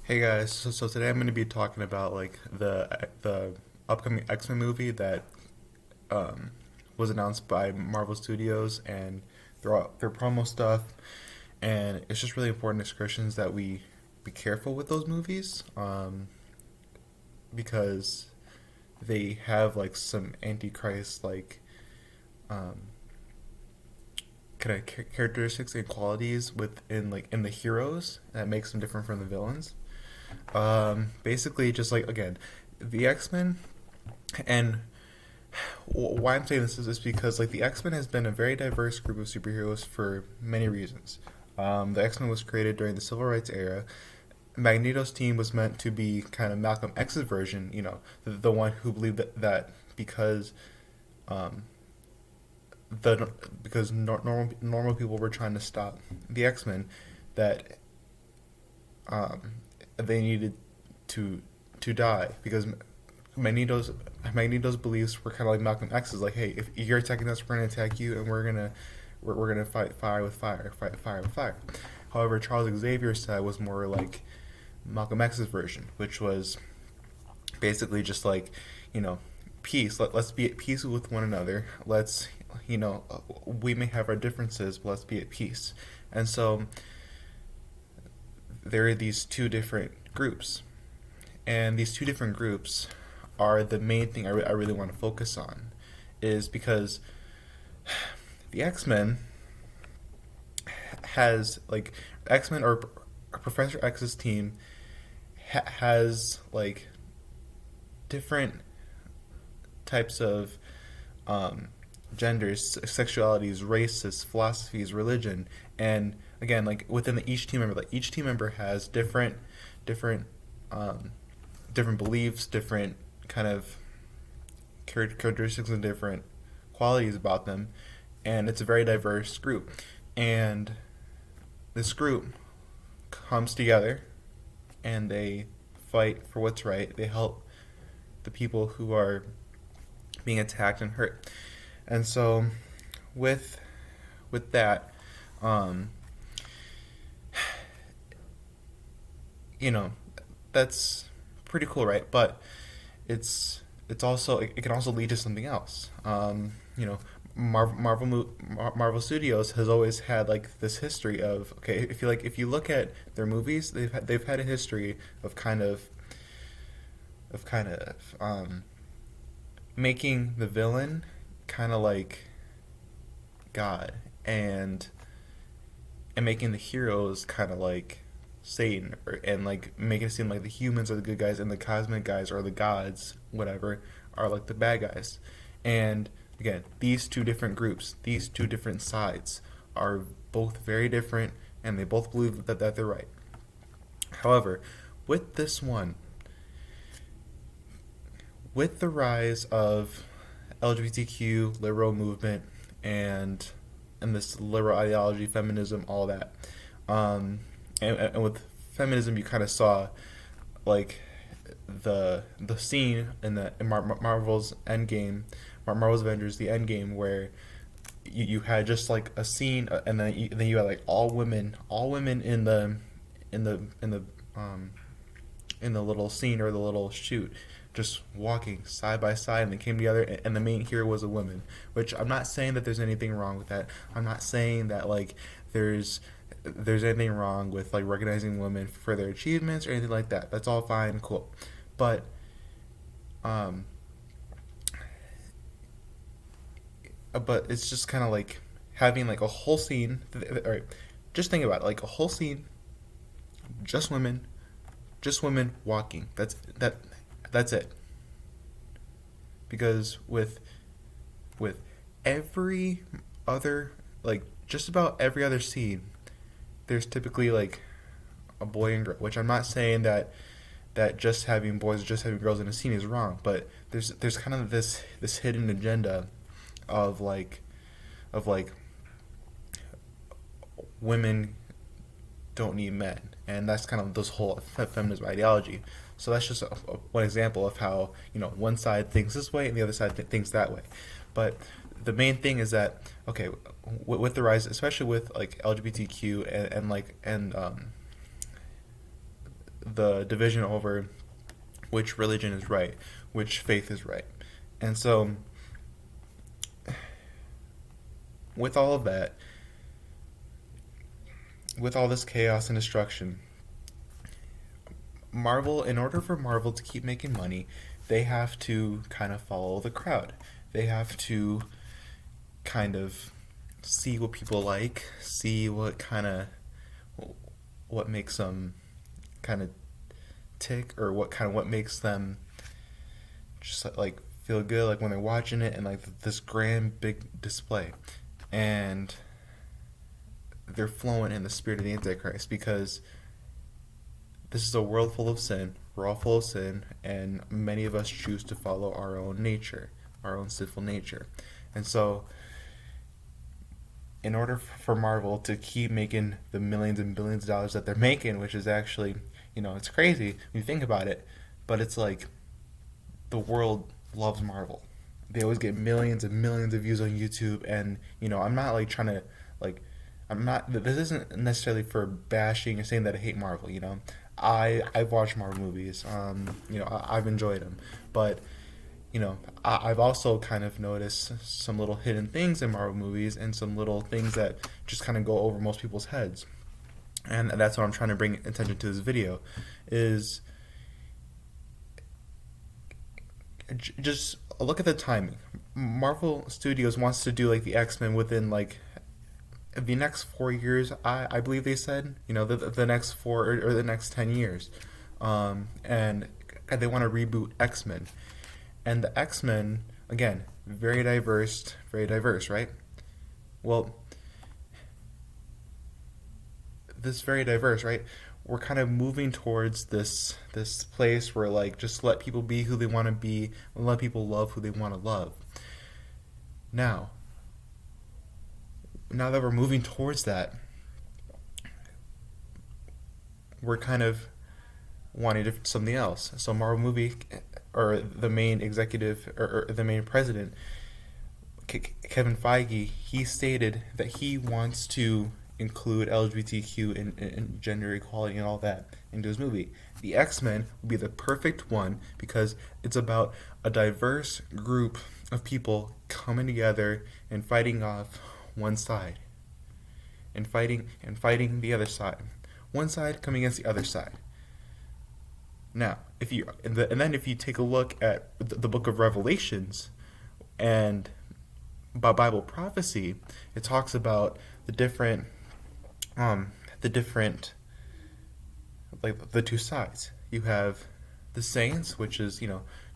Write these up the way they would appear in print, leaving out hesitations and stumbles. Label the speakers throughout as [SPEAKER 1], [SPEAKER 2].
[SPEAKER 1] Hey guys, so today I'm going to be talking about like the upcoming X-Men movie that um, was announced by Marvel Studios and their promo stuff, and it's just really important as Christians that we be careful with those movies because they have like some antichrist like um, kind of characteristics and qualities within like in the heroes that makes them different from the villains. Basically, just like again, the X Men, and why I'm saying this is because like the X Men has been a very diverse group of superheroes for many reasons. The X Men was created during the Civil Rights era. Magneto's team was meant to be kind of Malcolm X's version, the one who believed that because um, the because normal people were trying to stop the X Men, that um, they needed to to die because Magneto's Magneto's beliefs were kind of like Malcolm X's. Like, hey, if you're attacking us, we're gonna attack you, and we're gonna fight fire with fire, fight fire with fire. However, Charles Xavier's side was more like Malcolm X's version, which was basically just like, you know, peace. Let's be at peace with one another. Let's, we may have our differences, but let's be at peace. And so there are these two different groups, and these two different groups are the main thing I really want to focus on, is because the X-Men has like X-Men or Professor X's team has like different types of um, genders, sexualities, races, philosophies, religion, and again, like within each team member, like each team member has different, um, different beliefs, different kind of characteristics, and different qualities about them, and it's a very diverse group, and this group comes together and they fight for what's right. They help the people who are being attacked and hurt. And so with with that, um, you know, that's pretty cool, right? But it's also it can also lead to something else. Marvel Studios has always had like this history of, okay, if you look at their movies, they've had a history of kind of making the villain kind of like God, and making the heroes kind of like Satan, and like making it seem like the humans are the good guys and the cosmic guys or the gods, whatever, are like the bad guys. And again, these two different groups, these two different sides, are both very different, and they both believe that they're right. However, with this one, with the rise of LGBTQ liberal movement and this liberal ideology, feminism, all that, and with feminism, you kind of saw like the scene in Marvel's Endgame, Marvel's Avengers, the Endgame, where you had just like a scene, and then you had like all women in the in the um in the little scene or the little shoot, just walking side by side, and they came together, and the main hero was a woman. Which, I'm not saying that there's anything wrong with that. I'm not saying that like there's there's anything wrong with like recognizing women for their achievements or anything like that. That's all fine and cool. But um it's just kind of like having like a whole scene. All right, just think about it, like a whole scene, just women, walking. That's it. Because with every other, like just about every other scene, there's typically like a boy and girl. Which, I'm not saying that just having boys or just having girls in a scene is wrong, but there's kind of this hidden agenda of like women don't need men, and that's kind of this whole feminism ideology. So that's just one example of how, one side thinks this way and the other side thinks that way. But the main thing is that, okay, with the rise, especially with like LGBTQ, and the division over which religion is right, which faith is right. And so, with all of that, with all this chaos and destruction, Marvel, in order for Marvel to keep making money, they have to kind of follow the crowd. They have to kind of see what people like, see what makes them kind of tick, or what makes them just like feel good, like when they're watching it, and like this grand big display. And they're flowing in the spirit of the antichrist, because this is a world full of sin. We're all full of sin, and many of us choose to follow our own nature, our own sinful nature. And so, in order for Marvel to keep making the millions and billions of dollars that they're making, which is actually, it's crazy when you think about it, but it's like the world loves Marvel. They always get millions and millions of views on YouTube, and I'm not like trying to like, I'm not. This isn't necessarily for bashing or saying that I hate Marvel. I've watched Marvel movies. I've enjoyed them, but I've also kind of noticed some little hidden things in Marvel movies, and some little things that just kind of go over most people's heads. And that's what I'm trying to bring attention to this video, is just look at the timing. Marvel Studios wants to do like the X-Men within like the next 4 years. I believe they said, the next 4 or the next 10 years. And they want to reboot X-Men. And the X-Men, again, very diverse, right? Well, this very diverse, right? We're kind of moving towards this place where like just let people be who they want to be, and let people love who they want to love. Now that we're moving towards that, we're kind of wanting something else. So Marvel movie, or the main executive, or the main president, Kevin Feige, he stated that he wants to include LGBTQ and gender equality and all that into his movie. The X-Men would be the perfect one, because it's about a diverse group of people coming together and fighting off one side, and fighting the other side. One side coming against the other side. Now, if you take a look at the book of Revelations and Bible prophecy, it talks about the different like the two sides. You have the saints, which is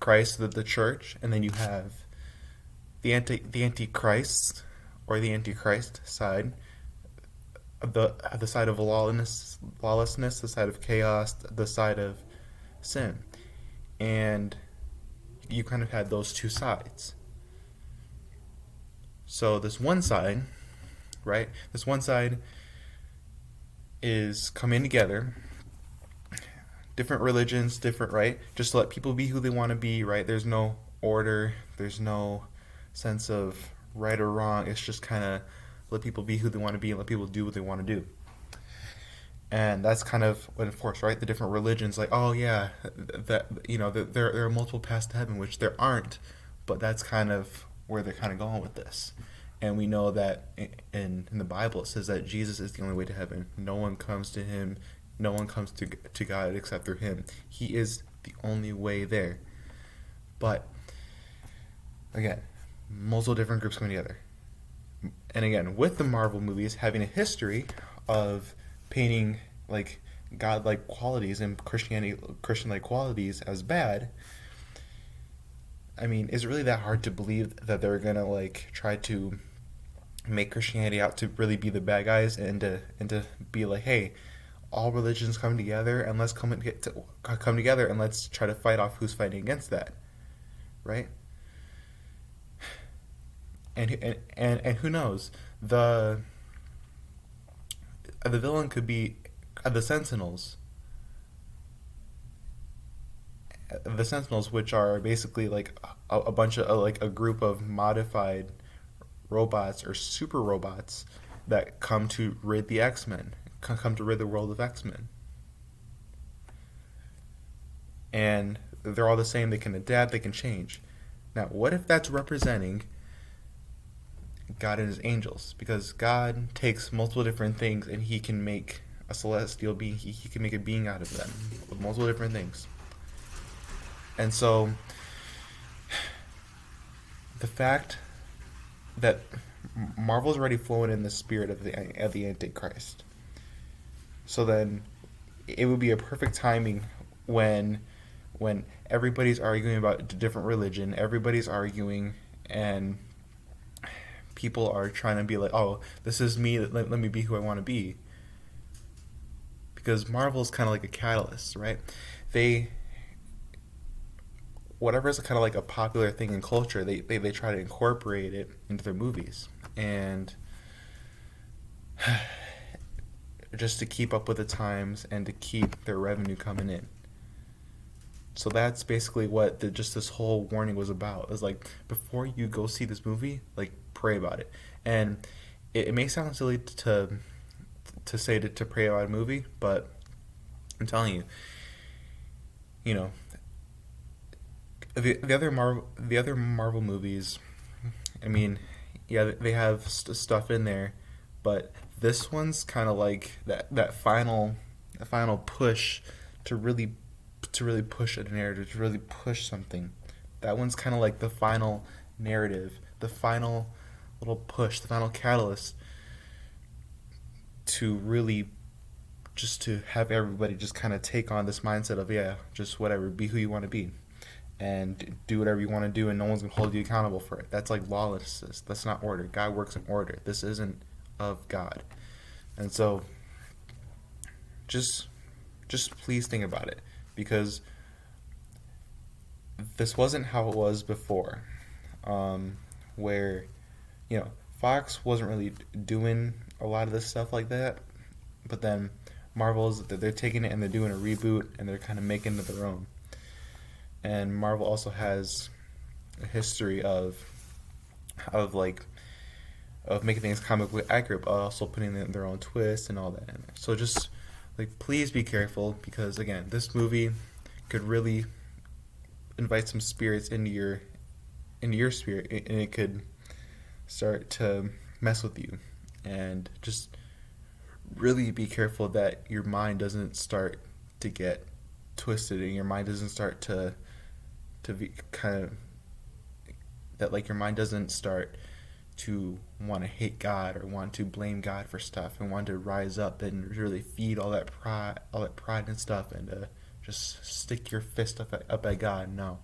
[SPEAKER 1] Christ, the church, and then you have the antichrist, or the antichrist side, the side of lawlessness, the side of chaos, the side of sin. And you kind of had those two sides. So this one side, right? This one side is coming together. Different religions, right? Just let people be who they want to be, right? There's no order. There's no sense of right or wrong. It's just kind of let people be who they want to be, and let people do what they want to do. And that's kind of what enforced, right? The different religions, like, oh yeah, there are multiple paths to heaven, which there aren't, but that's kind of where they're kind of going with this. And we know that in the Bible it says that Jesus is the only way to heaven. No one comes to him, no one comes to God except through him. He is the only way there. But again, multiple different groups coming together. And again, with the Marvel movies having a history of painting like godlike qualities and Christian-like qualities as bad, I mean, is it really that hard to believe that they're gonna like try to make Christianity out to really be the bad guys, and to be like, hey, all religions come together, and let's come together and let's try to fight off who's fighting against that, right? And who knows, the villain could be the Sentinels. The Sentinels, which are basically like a bunch of like a group of modified robots or super robots that come to rid the X-Men, come to rid the world of X-Men. and they're all the same. They can adapt, they can change. Now, what if that's representing God and his angels? Because God takes multiple different things and he can make a celestial being, he can make a being out of them with multiple different things. And so the fact that Marvel's already flowing in the spirit of the antichrist, so then it would be a perfect timing when everybody's arguing about different religion, everybody's arguing, and people are trying to be like, oh, this is me, let me be who I want to be. Because Marvel's kind of like a catalyst, right? They, whatever is kind of like a popular thing in culture, they try to incorporate it into their movies. And just to keep up with the times and to keep their revenue coming in. So that's basically what just this whole warning was about. It was like, before you go see this movie, like, pray about it. And it may sound silly to say to pray about a movie, but I'm telling you, you know, the other Marvel movies, I mean, yeah, they have stuff in there, but this one's kind of like that final push to really push a narrative, to really push something. That one's kind of like the final narrative, the final little push, the final catalyst to really just to have everybody just kind of take on this mindset of, yeah, just whatever, be who you want to be and do whatever you want to do, and no one's going to hold you accountable for it. That's like lawlessness. That's not order. God works in order. This isn't of God. And so just please think about it, because this wasn't how it was before, where, you know, Fox wasn't really doing a lot of this stuff like that, but then Marvel's, they're taking it and they're doing a reboot and they're kind of making it their own. And Marvel also has a history of like of making things comically accurate, but also putting in their own twist and all that in there. So just like, please be careful, because again, this movie could really invite some spirits into your spirit, and it could start to mess with you. And just really be careful that your mind doesn't start to get twisted, and your mind doesn't start to be kind of, that like your mind doesn't start to want to hate God or want to blame God for stuff and want to rise up and really feed all that pride and stuff, and just stick your fist up at God. No,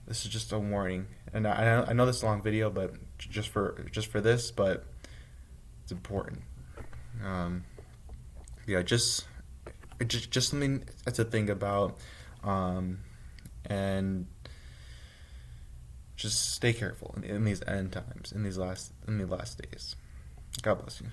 [SPEAKER 1] this is just a warning. And I know this is a long video, but just for this, but it's important. Yeah, just something to think about, and just stay careful in these end times, in the last days. God bless you.